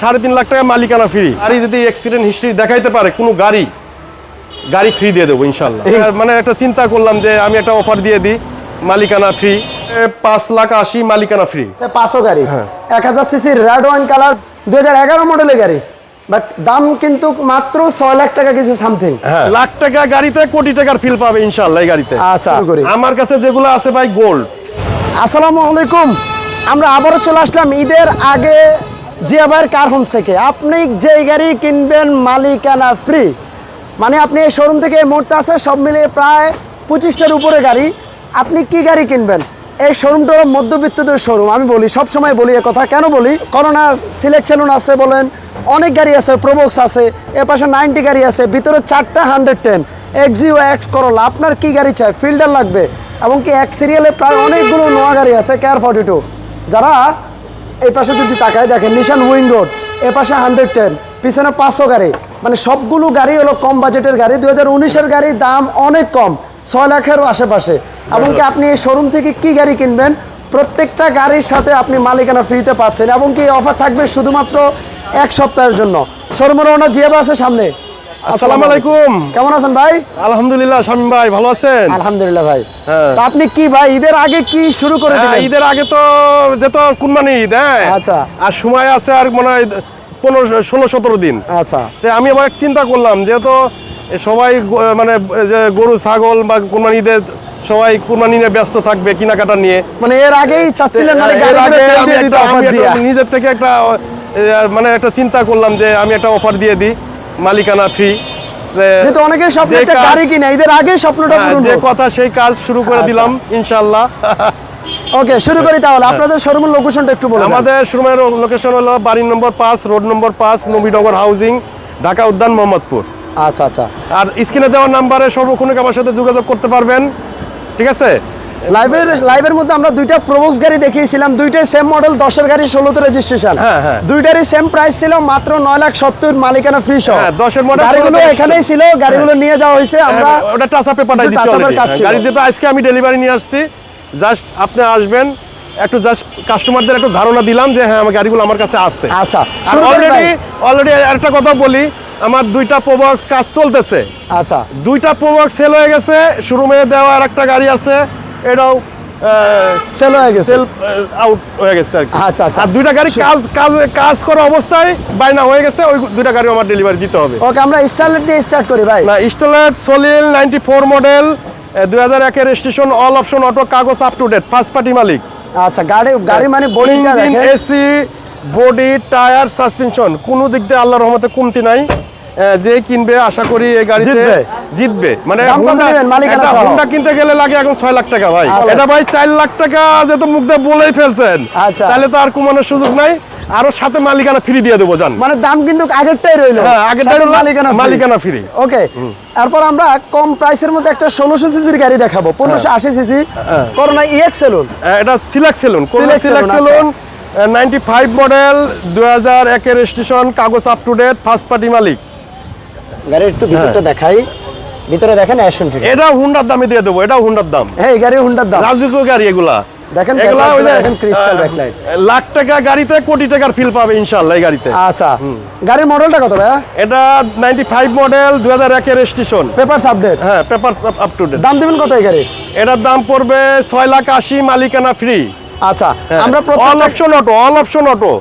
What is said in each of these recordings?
3.5 লাখ টাকা মালিকানা ফ্রি। গাড়ি যদি অ্যাক্সিডেন্ট হিস্ট্রি দেখাইতে পারে কোনো গাড়ি ফ্রি দিয়ে দেবো ইনশাল্লাহ। মানে একটা চিন্তা করলাম যে আমি একটা অফার দিয়ে দিই, মালিকানা ফ্রি 5,80,000 মালিকানা ফ্রি। 500 গাড়ি 1000 সিসির রেড ওয়াইন কালার 2011 মডেলের গাড়ি, বাট দাম কিন্তু মাত্র 6 লাখ টাকা কিছু সামথিং। লাখ টাকা গাড়িতে কোটি টাকার ফিল পাবে ইনশাল্লাহ এই গাড়িতে। আচ্ছা, আমার কাছে যেগুলো আছে ভাই গোল্ড। আসসালামু আলাইকুম, আমরা আবারও চলে আসলাম ঈদের আগে জিয়া ভাইয়ের কার হোমস থেকে। আপনি যে গাড়ি কিনবেন মালিকানা ফ্রি, মানে আপনি এই শোরুম থেকে এই মুহূর্তে আছে সব মিলিয়ে প্রায় 25টার উপরে গাড়ি। আপনি কি গাড়ি কিনবেন, এই শোরুমটা হলো মধ্যবিত্তদের শোরুম। আমি বলি, সবসময় বলি এ কথা। কেন বলি, করোনা সিলেক্ট সেলুন আছে বলেন, অনেক গাড়ি আছে, প্রোবক্স আছে, এর পাশে 90 গাড়ি আছে, ভিতরে 4টা 110 এক্সিও এক্স করোলা। আপনার কি গাড়ি চাই, ফিল্ডার লাগবে, এবং কি এক সিরিয়ালে প্রায় অনেকগুলো নোয়া গাড়ি আছে, কেয়ার 42। যারা এই পাশে যদি তাকায় দেখেন, নিশান উইং রোড, এ পাশে 110, পিছনে 500 গাড়ি, মানে সবগুলো গাড়ি হলো কম বাজেটের গাড়ি। 2019-এর গাড়ির দাম অনেক কম, 6 লাখেরও আশেপাশে। এবং কি আপনি এই শোরুম থেকে কি গাড়ি কিনবেন, প্রত্যেকটা গাড়ির সাথে আপনি মালিকানা ফ্রিতে পাচ্ছেন, এবং কি অফার থাকবে শুধুমাত্র 1 সপ্তাহের জন্য। শোরুমের ওনার জিয়া ভাই আছে সামনে। আসসালামু আলাইকুম, কেমন আছেন ভাই? আলহামদুলিল্লাহ। শামীম ভাই ভালো আছেন? আলহামদুলিল্লাহ ভাই। তো আপনি কি ভাই ঈদের আগে কি শুরু করে দিলেন? ঈদের আগে তো যেত কুরবানি ঈদ। আচ্ছা, আর সময় আছে আর মনে হয় 16-17 দিন। আচ্ছা, আমি আবার চিন্তা করলাম, যেহেতু সবাই মানে যে গরু ছাগল বা কুরবানি ঈদে সবাই কুরবানি নিয়ে ব্যস্ত থাকবে, কেনাকাটা নিয়ে, মানে এর আগেই চাচ্ছিলেন মানে নিজের থেকে একটা মানে একটা চিন্তা করলাম যে আমি একটা অফার দিয়ে দিই, মালিকানা ফ্রি। যেহেতু অনেকের স্বপ্ন একটা গাড়ি কিনে, ঈদের আগে স্বপ্নটা পূরণ যে কথা সেই কাজ শুরু করে দিলাম ইনশাআল্লাহ। ওকে, শুরু করি তাহলে। আপনাদের শোরুমের লোকেশনটা একটু বলুন। আমাদের শোরুমের লোকেশন হলো বাড়ি নম্বর 5, road number 5, Nabinagar housing, Dhaka উদ্যান, মোহাম্মদপুর। আচ্ছা আচ্ছা। আর স্ক্রিনে দেওয়া নাম্বারে সর্বক্ষণিক আমার সাথে যোগাযোগ করতে পারবেন, ঠিক আছে? লাইভের মধ্যে আমরা দুইটা প্রোবক্স গাড়ি দেখিয়েছিলাম, দুইটাই সেম মডেল, 10-এর গাড়ি, 16তে রেজিস্ট্রেশন। দুইটারই সেম প্রাইস ছিল, মাত্র 9,70,000 মালিকানা ফ্রি সহ। 10-এর মডেল গাড়িগুলো এখানেই ছিল, গাড়িগুলো নিয়ে যাওয়া হয়েছে। আমরা ওটা টাচ আপে পাঠাই দিচ্ছি অলরেডি। গাড়ি যেটা আজকে আমি ডেলিভারি নিয়ে আসছি, জাস্ট আপনি আসবেন, একটু জাস্ট কাস্টমারদের একটু ধারণা দিলাম যে হ্যাঁ আমার গাড়িগুলো আমার কাছে আসছে। আচ্ছা, অলরেডি একটা কথা বলি, আমার 2টা প্রোবক্স কাজ চলতেছে। আচ্ছা, 2টা প্রোবক্স সেল হয়ে গেছে, শোরুমে দেওয়া আর একটা গাড়ি আছে, এটাও সেল হয়ে গেছে, সেল আউট হয়ে গেছে আর কি। আচ্ছা আচ্ছা। আর 2টা গাড়ি কাজ করা অবস্থায় বাইনা হয়ে গেছে, ওই 2টা গাড়ি আমার ডেলিভারি দিতে হবে। ওকে, আমরা স্টারলেট দিয়ে স্টার্ট করি ভাই। না, স্টারলেট সলিল 94 মডেল, 2001-এর রেজিস্ট্রেশন, অল অপশন অটো, কাগজ up to date, first party মালিক। আচ্ছা, গাড়ি মানে বডিটা দেখেন, এসি, বডি, টায়ার, সাসপেনশন, কোনো দিক দিয়ে আল্লাহর রহমতে কমতি নাই। যে কিনবে আশা করি এই গাড়িতে জিতবে। মানে হোন্ডা কিনতে গেলে লাগে এখন 6 লাখ টাকা ভাই। এটা ভাই 4 লাখ টাকা যেহেতু মুখ দিয়ে বলেই ফেলছেন, তাহলে তো আর কমানোর সুযোগ নাই, আরো সাথে মালিকানা ফ্রি দিয়ে দেবো জান। মানে দাম কিন্তু আগেরটাই রইল, আগেরটাই মালিকানা ফ্রি। ওকে, তারপর আমরা কম প্রাইসের মধ্যে একটা 1600 সিসির গাড়ি দেখাবো, 1580 সিসি করোনা ইএক্স সেলুন। এটা select saloon, select saloon 95 model, 2001-এর রেজিস্ট্রেশন, কাগজ up to date, first party মালিক। গাড়ির একটু ভিতরটা দেখাই, ভিতরে দেখেন অ্যাকশন ঠিক। এটা হুন্ডার দামে দিয়ে দেবো, এটা হুন্ডার দাম। হ্যাঁ, গাড়ি হুন্ডার দাম, রাজুকো গাড়ি এগুলা দেখেন, দেখেন ক্রিস্টাল ব্যাকলাইট। লাখ টাকা গাড়িতে কোটি টাকার ফিল পাবে ইনশাআল্লাহ এই গাড়িতে। আচ্ছা, গাড়ির মডেলটা কত ভাইয়া? এটা 95 মডেল, 2001-এর রেজিস্ট্রেশন, পেপারস আপডেট। হ্যাঁ, পেপারস আপ টু ডেট। দাম দিবেন কত এই গাড়ি? এটার দাম পড়বে 6,80,000 মালিকানা ফ্রি। আচ্ছা, আমরা অল অপশন অটো।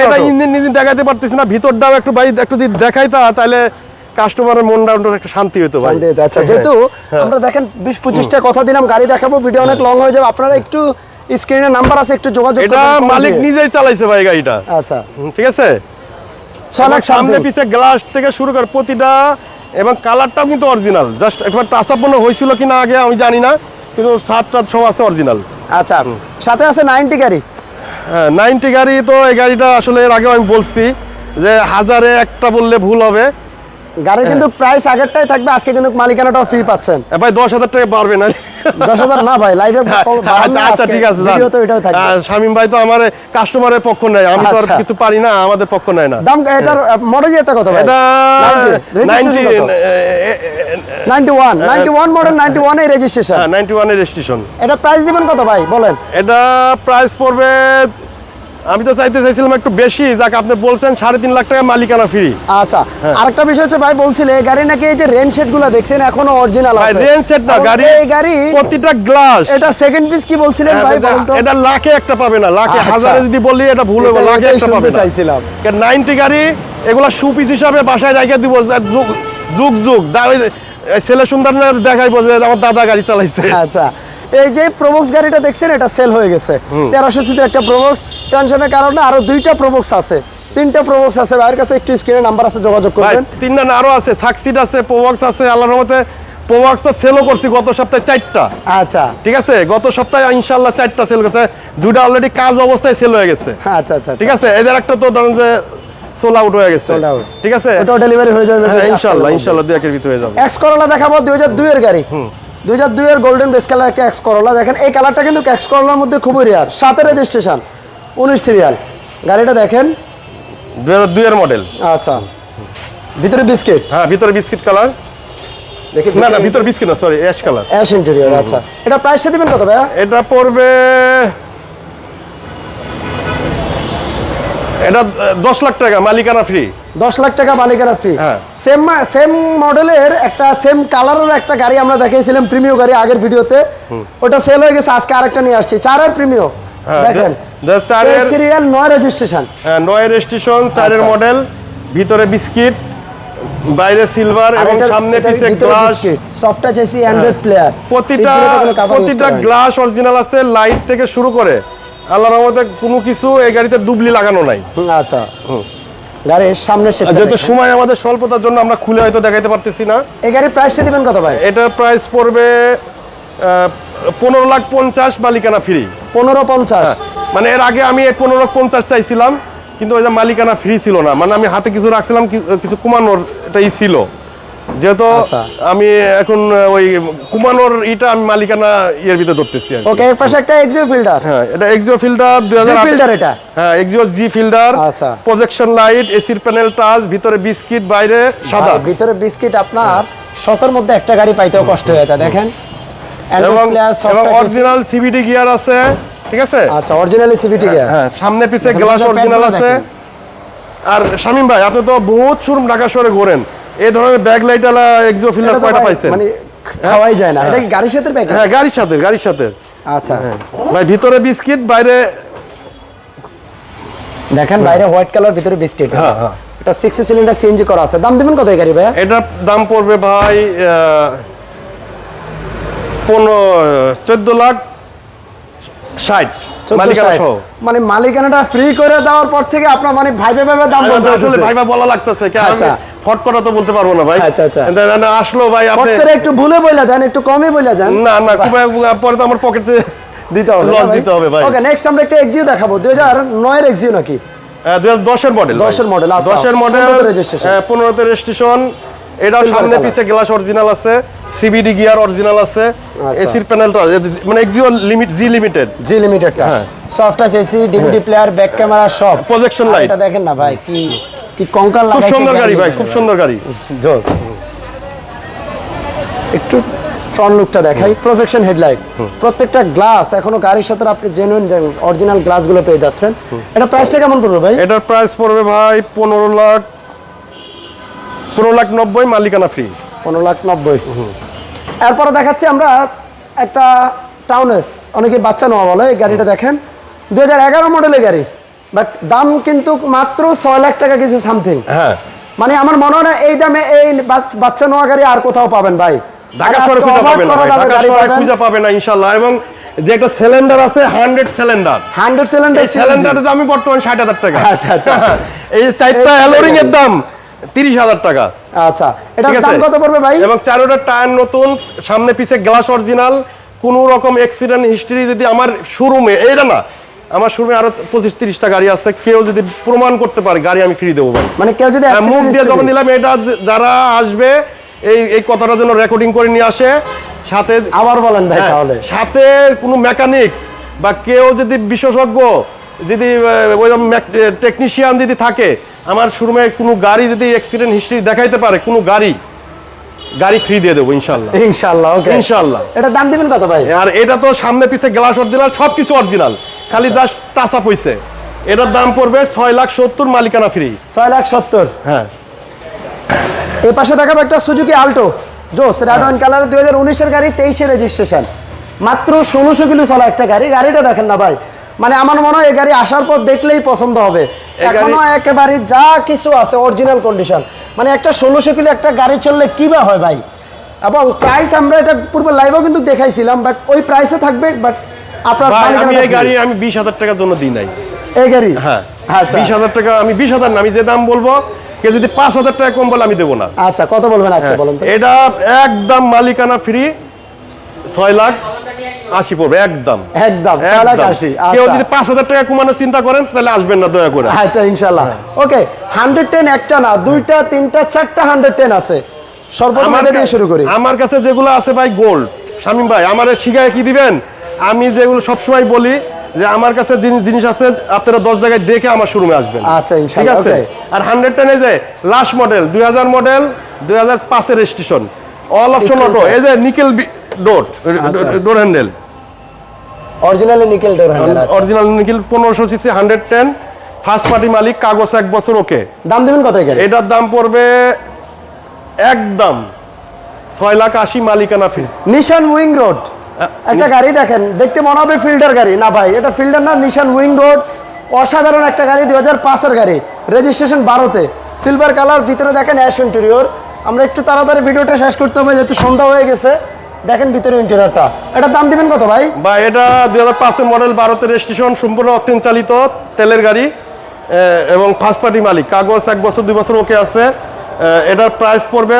এটা ইঞ্জিন দেখাইতে পারতেছি না, ভিতরটাও একটু ভাই একটু যদি দেখাইতা তাহলে কাস্টমারের মনটা একটু শান্তি হতো ভাই। আচ্ছা, যেহেতু আমরা দেখেন 20-25টা কথা দিলাম, গাড়ি দেখাবো, ভিডিও অনেক লং হয়ে যাবে, আপনারা একটু স্ক্রিনে নাম্বার আছে, একটু যোগাযোগ করবেন। এটা মালিক নিজেই চালাইছে ভাই গাড়িটা। আচ্ছা, ঠিক আছে। 6 লাখ সামনে পিছে গ্লাস থেকে শুরু করে প্রতিটা, এবং কালারটাও কিন্তু অরিজিনাল। জাস্ট একবার টাচ আপ হয়েছিল কিনা আগে আমি জানি না, কিন্তু ছাদ সব আছে অরিজিনাল। আচ্ছা, সাথে আছে 90 গাড়ি। হ্যাঁ, 90 গাড়ি। তো এই গাড়িটা আসলে এর আগেও আমি বলছি যে 1000-এ একটা বললে ভুল হবে। গাড়ির কিন্তু প্রাইস আগেরটাই থাকবে, আজকে কিন্তু মালিকানাটাও ফ্রি পাচ্ছেন। ভাই 10,000 টাকা পারবে না? 10,000 না ভাই, লাইভে আচ্ছা ঠিক আছে, ভিডিওতে এটাও থাকবে। শামীম ভাই তো আমার কাস্টমারের পক্ষ নেয়, আমি তো আর কিছু পারি না, আমাদের পক্ষ নেয় না। দাম এটার মডেলটা কত ভাই? এটা 91 মডেল, 91 এর রেজিস্ট্রেশন। হ্যাঁ, 91 এর রেজিস্ট্রেশন। এটা প্রাইস দিবেন কত ভাই বলেন? এটা প্রাইস পড়বে আমি তো চাইছিলাম একটু বেশি, যাক আপনি বলছেন 3.5 লাখ টাকা মালিকানা ফ্রি। আচ্ছা, আরেকটা বিষয় হচ্ছে ভাই বলছিলে এই গাড়ি নাকি এই যে রেন শেড গুলো দেখছেন এখনো অরিজিনাল ভাই আছে। রেন সেট না, গাড়ি এই গাড়ি প্রতিটা গ্লাস। এটা সেকেন্ড পিস কি বলছিলেন ভাই বলুন তো? এটা লাখে একটা পাবে না, লাখে আচ্ছা। হাজারে যদি বলি এটা ভুল হবে, লাখে একটা পাবে শুনতে না। চাইছিলাম 90 গাড়ি এগুলা শু পিস হিসাবে বাসায় রেখে দিব, যুগ যুগ ছেলে সুন্দর না দেখাইবো যে আমার দাদা গাড়ি চালাইছে। আচ্ছা, এই যে প্রোবক্স গাড়িটা দেখছেন এটা সেল হয়ে গেছে 1300 সিসির একটা প্রোবক্স। টেনশনের কারণে আরো 2টা প্রোবক্স আছে, 3টা প্রোবক্স আছে। ভাইয়ের কাছে একটু স্ক্রিনে নাম্বার আছে, যোগাযোগ ভাই করবেন। 3টা না আরো আছে, সাকসিড আছে, প্রোবক্স আছে। আল্লাহর রহমতে প্রোবক্স তো সেলও করছি গত সপ্তাহে 4টা। আচ্ছা ঠিক আছে, গত সপ্তাহে ইনশাআল্লাহ 4টা সেল করছে, 2টা অলরেডি কাজ অবস্থায় সেল হয়ে গেছে। আচ্ছা আচ্ছা ঠিক আছে, এদের একটা তো ধরেন যে সোল আউট হয়ে গেছে। Sold out। ঠিক আছে, ওটাও ডেলিভারি হয়ে যাবে হ্যাঁ ইনশাআল্লাহ 2 একের ভিতরে হয়ে যাবে। এক্স করোলা দেখাবো 2002 এর গাড়ি। 2002 এর গোল্ডেন বেস কালার একটা এক্স করোলা। দেখেন এই কালারটা কিন্তু এক্স করোলার মধ্যে খুবই রেয়ার। 7 registration, 19 serial. গাড়িটা দেখেন 2002 এর মডেল। আচ্ছা, ভিতরে বিস্কিট। হ্যাঁ ভিতরে বিস্কিট কালার, দেখি না না ভিতরে বিস্কিট না, sorry ash colour. Ash interior. আচ্ছা, এটা প্রাইসটা দিবেন কত ভাইয়া? এটা পড়বে, এটা 10 লাখ টাকা মালিকানা ফ্রি। 10 লাখ টাকা মালিকানা ফ্রি। হ্যাঁ। সেম মডেলের একটা সেম কালারের একটা গাড়ি আমরা দেখাইছিলাম, প্রিমিও গাড়ি আগের ভিডিওতে। ওটা সেল হয়ে গেছে, আজকে আরেকটা নিয়ে আসছি 4 এর প্রিমিও। দেখেন 4 এর সিরিয়াল, 9 রেজিস্ট্রেশন। হ্যাঁ 9 রেজিস্ট্রেশন, 4 এর আচ্ছা। মডেল, ভিতরে বিস্কিট, বাইরে সিলভার এবং সামনে পিছে glass. Soft touch AC, Android player. প্রতিটা গ্লাস অরিজিনাল আছে, লাইট থেকে শুরু করে আল্লাহর রহমতে কোনো কিছু এই গাড়িতে ডুবলি লাগানো নাই। আচ্ছা, গাড়ির সামনে সেটা যেহেতু সময় আমাদের স্বল্পতার জন্য আমরা খুলে হয়তো দেখাইতে পারতেছি না। এই গাড়ির প্রাইসটা দিবেন কত ভাই? এটার প্রাইস পড়বে 15,50,000 মালিকানা ফ্রি। 1550। মানে এর আগে আমি 15,50,000 চাইছিলাম, কিন্তু ওই যে মালিকানা ফ্রি ছিল না, মানে আমি হাতে কিছু রাখছিলাম, কিছু কুমানোর এটাই ছিল। যেহেতু আচ্ছা। আমি এখন ওই কুমানোর এটা আমি মালিকানা ইয়ের ভিতরে ধরতেছি আর কি। ওকে, এর পাশে একটা এক্সিও ফিল্টার। হ্যাঁ এটা এক্সিও ফিল্টার 2008 ফিল্টার এটা। হ্যাঁ এক্সিও জি ফিল্টার। আচ্ছা। প্রজেকশন লাইট, এসির প্যানেল টাচ, ভিতরে বিস্কিট, বাইরে সাদা। ভাই, ভিতরে বিস্কিট আপনার 100 মধ্যে একটা গাড়ি পাইতেও কষ্ট হয়ে যায়। দেখেন এবং soft touch. Original CVT gear আছে। ঠিক আছে, আচ্ছা, অরিজিনালি সিভিটি গিয়ার। হ্যাঁ সামনে পিছে দেখেন, গ্লাস আপনার অরিজিনাল প্যাডগুলো আছে। আর শামীম ভাই আপনি তো বহুত শোরুম ঢাকা শহরে ঘোরেন, এই ধরনের ব্যাক লাইট আলা এক্সিও ফিল্টার এটা তো কয়টা ভাই পাইছেন? মানে খাওয়াই যায় না। এটা কি গাড়ির সাথে প্যাকেজ? হ্যাঁ গাড়ির সাথে। আচ্ছা, ভাই ভিতরে বিস্কিট, বাইরে দেখেন বাইরে হোয়াইট কালার, ভিতরে বিস্কিট। হ্যাঁ হ্যাঁ। এটা 6 সিলিন্ডার সিএনজি করা আছে। দাম দিবেন কত এই গাড়ি ভাইয়া? এটার দাম পড়বে ভাই 14 লাখ 60 মালিকানা সহ। মানে মালিকানাটা ফ্রি করে দেওয়ার পর থেকে আপনার মানে ভাইবে দাম বলতে আসলে হচ্ছে। ভাইবা বলা লাগতেছে, কারণ আমি আচ্ছা। ফট করা তো বলতে পারবো না ভাই। আচ্ছা, আচ্ছা। আসলো ভাই ফট আপনি করে একটু ভুলে বইলা দেন, একটু কমই বইলা দেন। না পরে তো আমার পকেটে দিতে হবে, লস দিতে হবে ভাই। ওকে, নেক্সট আমরা একটা এক্সিও দেখাবো। 2009 এর এক্সিও নাকি? 2010 এর মডেল। 10 এর মডেল। আচ্ছা, 10 এর মডেল, 15 রেজিস্ট্রেশন। 15 রেজিস্ট্রেশন। এটা Silver সামনে color। পিছে গ্লাস অরিজিনাল আছে, সিবিডি গিয়ার অরিজিনাল আছে, আচ্ছা। এসির প্যানেলটা মানে এক্সিও জি লিমিটেড। জি লিমিটেডটা হ্যাঁ। Soft touch AC, DVD player, back camera সব। Projection light. এটা দেখেন না ভাই, কি কঙ্কাল খুব লাগাইছে। সুন্দর গাড়ি ভাই, খুব সুন্দর গাড়ি। জোস। একটু ফ্রন্ট লুকটা দেখাই। প্রজেকশন হেডলাইট, প্রত্যেকটা গ্লাস এখনো গাড়ির সাথে আপনি জেনুইন অরিজিনাল গ্লাসগুলো পেয়ে যাচ্ছেন। এটা প্রাইসটা কেমন পড়বে ভাই? এটার প্রাইস পড়বে ভাই 15,90,000 মালিকানা ফ্রি। 15,90,000। এরপরে দেখাচ্ছি আমরা একটা টাউনেস, অনেকে বাচ্চা নেওয়া বলে। এই গাড়িটা দেখেন 2011 মডেলের গাড়ি, বাট দাম কিন্তু মাত্র 6 লাখ টাকা কিছু সামথিং। হ্যাঁ মানে আমার মনে হয় না এই দামে এই বাচ্চা নেওয়া গাড়ি আর কোথাও পাবেন ভাই। ঢাকা শহরে খুঁজে পাবেন না, ঢাকা শহরে খুঁজে পাবেন না ইনশাআল্লাহ। এবং যে একটা সিলিন্ডার আছে 100 সিলিন্ডার, 100 সিলিন্ডার এই সিলিন্ডারের দামই বর্তমান 60,000 টাকা। আচ্ছা, আচ্ছা। এই চারটা অ্যালোরিং এর দাম 30,000 টাকা। আচ্ছা, এটার ঠিক আছে? দাম কত পড়বে ভাই? এবং চারোটা টায়ার নতুন, সামনে পিছে গ্লাস অরিজিনাল, কোনো রকম অ্যাক্সিডেন্ট হিস্ট্রি যদি আমার শোরুমে, এইটা না আমার শোরুমে আরো 25-30টা গাড়ি আছে, কেউ যদি প্রমাণ করতে পারে গাড়ি আমি ফ্রি দেবো ভাই। মানে কেউ যদি মুখ দিয়ে জমা দিলাম, এটা যারা আসবে এই কথাটা যেন রেকর্ডিং করে নিয়ে আসে, সাথে আবার বলেন ভাই হ্যাঁ, তাহলে। সাথে কোনো মেকানিক্স বা কেউ যদি বিশেষজ্ঞ, যদি টেকনিশিয়ান যদি থাকে, আমার শোরুমে কোনো গাড়ি যদি অ্যাক্সিডেন্ট হিস্ট্রি দেখাইতে পারে, কোনো গাড়ি ফ্রি দিয়ে দেবো ইনশাল্লাহ। ইনশাআল্লাহ, ওকে ইনশাল্লাহ। এটা দাম দিবেন কত ভাই? আর এটা তো সামনে পিছে গ্লাস অরিজিনাল, সবকিছু অরিজিনাল, খালি জাস্ট টাচ আপ হইছে। এটার দাম পড়বে 6,70,000 মালিকানা ফ্রি। 6,70,000। হ্যাঁ, এই পাশে দেখাবো একটা সুজুকি আল্টো জোস রেড ওয়াইন কালার, 2019-এর গাড়ি, 23-এ রেজিস্ট্রেশন, মাত্র 1600 কিলো চলা একটা গাড়ি। গাড়িটা দেখেন না ভাই, মানে আমার মনে হয় এই গাড়ি আসার পর দেখলেই পছন্দ হবে। এখনো একেবারে যা কিছু আছে অরিজিনাল কন্ডিশন, মানে একটা 1600 কিলো একটা গাড়ি চললে কি বা হয় ভাই। এবং প্রাইস আমরা এটা পূর্বে লাইভও কিন্তু দেখাইছিলাম, বাট ওই প্রাইসে থাকবে। বাট আপনার আমি এই গাড়ি আমি 20,000 টাকার জন্য দিই নাই এই গাড়ি। হ্যাঁ, আচ্ছা 20,000 টাকা, আমি 20,000 না, আমি যে দাম বলবো, কেউ যদি 5,000 টাকা কম বলে আমি দেবো না। আচ্ছা, কত বলবেন আজকে বলেন তো? এটা একদম মালিকানা ফ্রি 6,80,000 পড়বে একদম। একদম 6,80,000। কেউ যদি 5,000 টাকা কমানোর চিন্তা করেন তাহলে আসবেন না দয়া করে। আচ্ছা ইনশাআল্লাহ। ওকে, 110 একটা না, দুইটা, তিনটা, চারটা 110 আছে। সর্বপ্রথম এটা দিয়ে শুরু করি। আমার কাছে যেগুলো আছে ভাই গোল্ড। শামীম ভাই আমারে শিখায় কি দিবেন, আমি যেগুলো সবসময় বলি যে আমার কাছে জিনিস আছে, আপনারা 10 জায়গায় দেখে আমার শোরুমে আসবেন। আচ্ছা ঠিক ইনশাআল্লাহ। আছে। আর 110 এই যে লাস্ট মডেল 2000 মডেল 2005 এর রেজিস্ট্রেশন, অল অপশন অটো, এই যে nickel door, door handle, originally nickel door handle আছে। Original nickel, 1500 CC 110, first party মালিক, কাগজ 1 বছর ওকে। দাম দিবেন কত এর? এটার দাম পড়বে একদম 6,80,000 মালিকানা ফ্রি। নিশান উইং রোড একটা গাড়ি দেখেন, দেখতে মনে হবে ফিল্ডার গাড়ি, না ভাই এটা ফিল্ডার না, নিশান উইং রোড, অসাধারণ একটা গাড়ি, 2005 এর গাড়ি, রেজিস্ট্রেশন 12-তে, সিলভার কালার, ভিতরে দেখেন অ্যাশ ইন্টেরিয়র। আমরা একটু তাড়াতাড়ি ভিডিওটা শেষ করতে হবে যেহেতু সন্ধ্যা হয়ে গেছে। দেখেন ভিতরে ইন্টেরিয়রটা, এটার দাম দিবেন কত ভাই? ভাই এটা 2005 এর মডেল, 12-তে রেজিস্ট্রেশন, সম্পূর্ণ অকটেন চালিত তেলের গাড়ি এবং ফার্স্ট পার্টি মালিক, কাগজ 1 বছর 2 বছর ওকে আছে। এটার প্রাইস পড়বে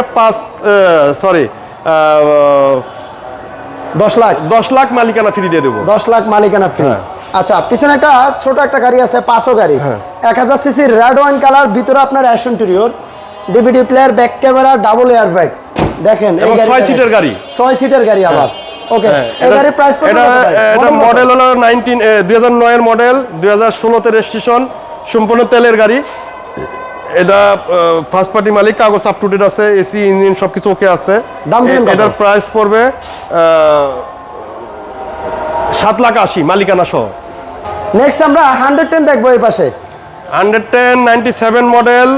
10 লাখ। 10 লাখ মালিকানা ফ্রি দিয়ে দেবো। 10 লাখ মালিকানা ফ্রি। আচ্ছা, পিছনে একটা ছোট একটা গাড়ি আছে, 500 গাড়ি, 1000 সিসি রেড ওয়াইন কালার, ভিতরে আপনার ash interior, DVD player, back camera, double air bag. দেখেন এই গাড়ি 6 সিটের গাড়ি, 6 সিটের গাড়ি আবার। ওকে, এই গাড়ির প্রাইস কত? এটা মডেল হলো 2009 এর মডেল, 2016-তে রেজিস্ট্রেশন, সম্পূর্ণ তেলের গাড়ি। এটা ফার্স্ট পার্টি মালিক, কাগজ আপ টু ডেট আছে, এসি ইঞ্জিন সবকিছু ওকে আছে। দাম দিবেন কত? এটার প্রাইস পড়বে 7,80,000 মালিকানা সহ। নেক্সট আমরা 110 দেখবো এই পাশে। 110 97 মডেল,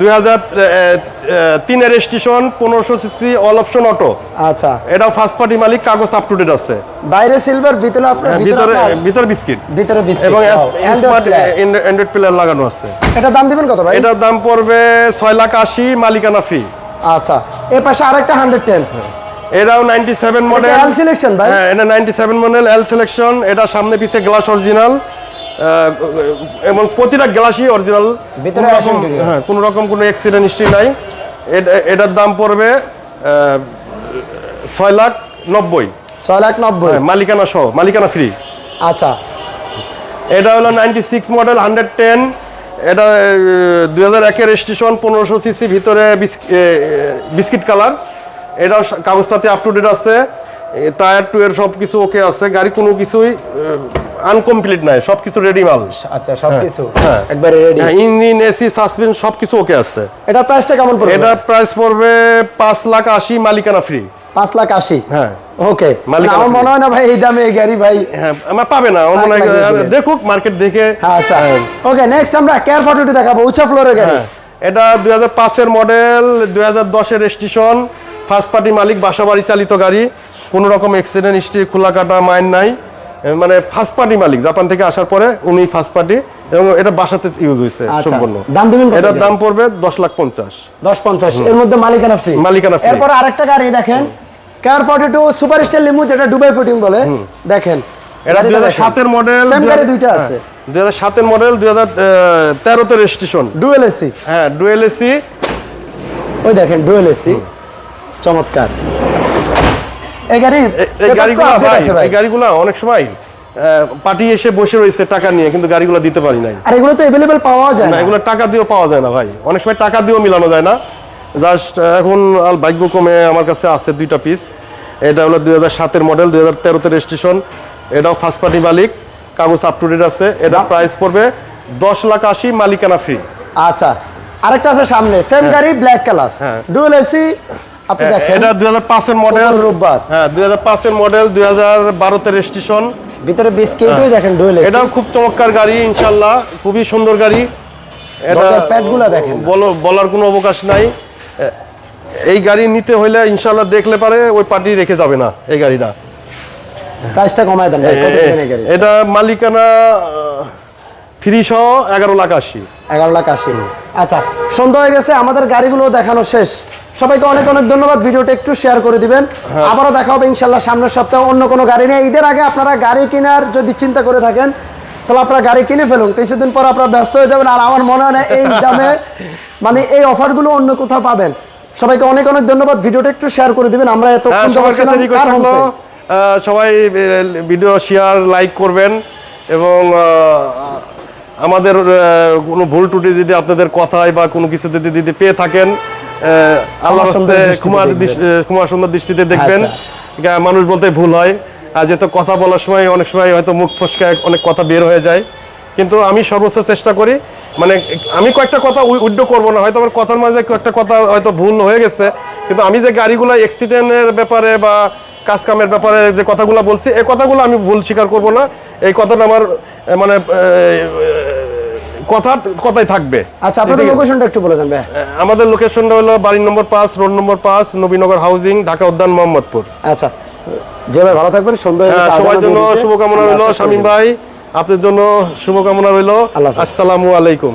2003 এর registration, 1500 CC, all option auto. আচ্ছা, এটাও ফার্স্ট পার্টি মালিক, কাগজ আপ টু ডেট আছে। বাইরে সিলভার, ভিতরে আপনার ভিতরে বিস্কিট ভিতরে বিস্কিট এবং অ্যান্ড্রয়েড প্লেয়ার লাগানো আছে। এটা দাম দিবেন কত ভাই? এটার দাম পড়বে 6,80,000 মালিকানা ফ্রি। আচ্ছা, এই পাশে আরেকটা 110, এটাও 97 মডেল, এল সিলেকশন ভাই। হ্যাঁ এটা 97 মডেল, এল সিলেকশন। এটা সামনে পিছে গ্লাস অরিজিনাল এবং প্রতিটা গ্লাসই অরিজিনাল, ভিতরে হ্যাঁ কোনো রকম কোনো অ্যাক্সিডেন্ট হিস্ট্রি নাই। এটার দাম পড়বে 6,90,000। 6,90,000 মালিকানা সহ, মালিকানা ফ্রি। আচ্ছা, এটা হলো 96 মডেল 110, এটা 2001 এর রেজিস্ট্রেশন, 1500 সিসি, ভিতরে বিস্কিট কালার। এটাও কাগজপাতি আপ টু ডেট আছে, টায়ার টু এর সব কিছু ওকে আছে। গাড়ি কোনো কিছুই আনকমপ্লিট নাই, সব কিছু রেডি মাল। আচ্ছা, সবকিছু একবারে রেডি, ইঞ্জিন, এসি, সাসপেনশন সব কিছু ওকে আছে। এটা প্রাইসটা কেমন পড়বে? এটার প্রাইস পড়বে 5,80,000 মালিকানা ফ্রি। 5,80,000। হ্যাঁ, ওকে, মালিকানা আমার মনে হয় না ভাই এই দামে এই গাড়ি ভাই, হ্যাঁ আমার পাবে না, আমার মনে হয় দেখুক মার্কেট দেখে। আচ্ছা, ওকে, নেক্সট আমরা কেয়ার 42 দেখাবো, উঁচা ফ্লোরের গাড়ি। এটা 2005 এর মডেল, 2010 এর রেজিস্ট্রেশন, ফার্স্ট পার্টি মালিক, বাসাবাড়ি চালিত গাড়ি, কোনো রকম অ্যাক্সিডেন্ট হিস্ট্রি, খোলা কাটা মাইন নাই, মানে ফার্স্ট পার্টি মালিক, জাপান থেকে আসার পরে উনি ফার্স্ট পার্টি, এবং এটা বাসাতে ইউজ হয়েছে সম্পূর্ণ। দাম দিবেন কত? এটার দাম পড়বে 10,50,000। 10,50,000 এর মধ্যে মালিকানা ফ্রি। মালিকানা ফ্রি। এরপর আরেকটা গাড়ি দেখেন, কেয়ার 42 সুপার স্টার লিমু, যেটা দুবাই ফুটিং বলে। দেখেন এটা 2007 এর মডেল, সেম গাড়ি দুইটা আছে। 2007 এর মডেল, 2013-তে রেজিস্ট্রেশন, ডুয়েল এসি। হ্যাঁ ডুয়েল এসি। ওই দেখেন ডুয়েল এসি, চমৎকার এই গাড়িগুলো অনেক সময় পার্টি এসে বসে রয়েছে টাকা নিয়ে, কিন্তু গাড়িগুলো দিতে পারি নাই। আর এগুলো তো अवेलेबल পাওয়া যায় না, এগুলো টাকা দিয়েও পাওয়া যায় না ভাই, অনেক সময় টাকা দিয়েও মিলানো যায় না। জাস্ট এখন ভাগ্য কমে আমার কাছে আছে 2টা পিস। এটা হলো 2007 এর মডেল, 2013-তে রেজিস্ট্রেশন, এটাও ফার্স্ট পার্টি মালিক, কাগজ আপ টু ডেট আছে। এটা প্রাইস পড়বে 10,80,000 মালিকানা ফ্রি। আচ্ছা, আরেকটা আছে সামনে, সেম গাড়ি, ব্ল্যাক কালার, ডুয়েল এসি। আপনি দেখেন এটা 2005 এর মডেল, রোববার। হ্যাঁ 2005 এর মডেল, 2012-তে রেজিস্ট্রেশন, ভিতরে বিস্কিটই দেখেন ডুয়েল এসি। এটাও খুব চমৎকার গাড়ি ইনশাআল্লাহ, খুবই সুন্দর গাড়ি। এটা দরজার প্যাডগুলো দেখেন, বলার কোনো অবকাশ নাই। এই গাড়ি নিতে হইলে ইনশাআল্লাহ দেখলে পারে ওই পার্টি রেখে যাবে না এই গাড়িটা। প্রাইসটা কমায় দেন ভাই, কত দিবেন এই গাড়ি? এটা মালিকানা ফ্রি সহ 11,80,000। 11,80,000। আচ্ছা, সন্ধ্যা হয়ে গেছে, আমাদের গাড়িগুলো দেখানো শেষ। সবাইকে অনেক অনেক ধন্যবাদ, ভিডিওটা একটু শেয়ার করে দিবেন। আবারও দেখা হবে ইনশাল্লাহ সামনের সপ্তাহে অন্য কোনো গাড়ি নিয়ে। ঈদের আগে আপনারা গাড়ি কেনার যদি চিন্তা করে থাকেন তাহলে আপনারা গাড়ি কিনে ফেলুন, কিছুদিন পর আপনারা ব্যস্ত হয়ে যাবেন। আর আমার মনে হয় না এই দামে মানে এই অফারগুলো অন্য কোথাও পাবেন। সবাইকে অনেক অনেক ধন্যবাদ, ভিডিওটা একটু শেয়ার করে দিবেন। আমরা এতক্ষণ সবাই ভিডিও শেয়ার লাইক করবেন এবং আমাদের কোনো ভুল ত্রুটি যদি আপনাদের কথায় বা কোনো কিছু যদি পেয়ে থাকেন আল্লাহর রাস্তে ক্ষমা সুন্দর দৃষ্টিতে দেখবেন। মানুষ বলতে ভুল হয়, আর যেহেতু কথা বলার সময় অনেক সময় হয়তো মুখ ফসকায় অনেক কথা বের হয়ে যায়, কিন্তু আমি সর্বোচ্চ চেষ্টা করি, মানে আমি কয়েকটা কথা উইথড্র করবো না, হয়তো আমার কথার মাঝে কয়েকটা কথা হয়তো ভুল হয়ে গেছে, কিন্তু আমি যে গাড়িগুলো অ্যাক্সিডেন্টের ব্যাপারে বা কাজকামের ব্যাপারে যে কথাগুলো বলছি এই কথাগুলো আমি ভুল স্বীকার করব না। এই কথাটা আমার মানে কথাই থাকবে। আচ্ছা, আপনাদের লোকেশনটা একটু বলে দেন ভাই। আমাদের লোকেশনটা হলো বাড়ি নম্বর 5, road number 5, Nabinagar housing, Dhaka উদ্যান, মোহাম্মদপুর। আচ্ছা, যে ভাই ভালো থাকবেন, সুন্দর সবার জন্য শুভকামনা রইল। শামীম ভাই, আপনাদের জন্য শুভকামনা রইল। আসসালামু আলাইকুম।